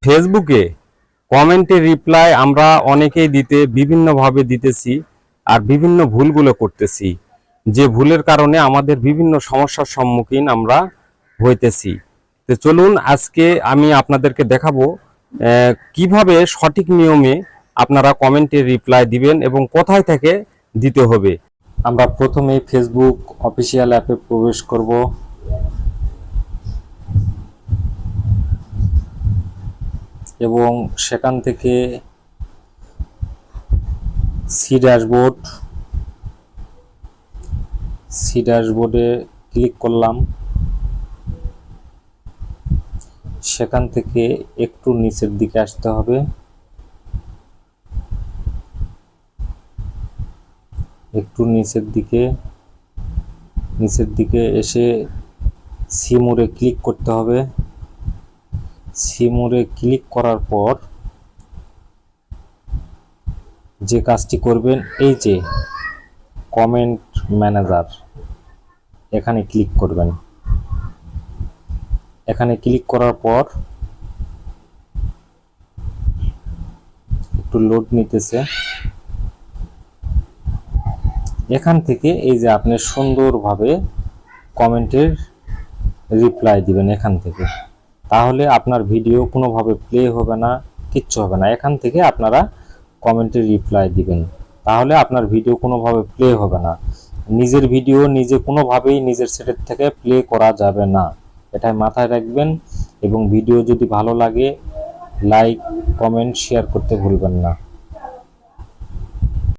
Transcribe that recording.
ফেসবুকে কমেন্টের রিপ্লাই আমরা অনেকেই বিভিন্নভাবে দিতেছি আর বিভিন্ন ভুলগুলো করতেছি, যে ভুলের কারণে আমাদের বিভিন্ন সমস্যার সম্মুখীন আমরা হইতেছি। তো চলুন আজকে আমি আপনাদেরকে দেখাবো কিভাবে সঠিক নিয়মে আপনারা কমেন্টের রিপ্লাই দিবেন এবং কোথায় থেকে দিতে হবে। আমরা প্রথমে ফেসবুক অফিসিয়াল অ্যাপে প্রবেশ করব। এবং সেখান থেকে সি ড্যাশবোর্ডে ক্লিক করলাম। সেখান থেকে একটু নিচের দিকে আসতে হবে। একটু নিচের দিকে এসে সি মোডে ক্লিক করতে হবে। সি মোডে ক্লিক করার পর যে কাজটি করবেন, এই যে কমেন্ট ম্যানেজার, এখানে ক্লিক করবেন। এখানে ক্লিক করার পর একটু লোড নিতেছে। এখান থেকে এই যে আপনি সুন্দরভাবে কমেন্টের রিপ্লাই দিবেন এখান থেকে। তাহলে আপনার ভিডিও কোনোভাবে প্লে হবে না, কিচ্ছু হবে না। এখান থেকে আপনারা কমেন্টের রিপ্লাই দিবেন, তাহলে আপনার ভিডিও কোনোভাবে প্লে হবে না। নিজের ভিডিও নিজে কোনোভাবেই নিজের সেটের থেকে প্লে করা যাবে না, এটাই মাথায় রাখবেন। এবং ভিডিও যদি ভালো লাগে লাইক, কমেন্ট, শেয়ার করতে ভুলবেন না।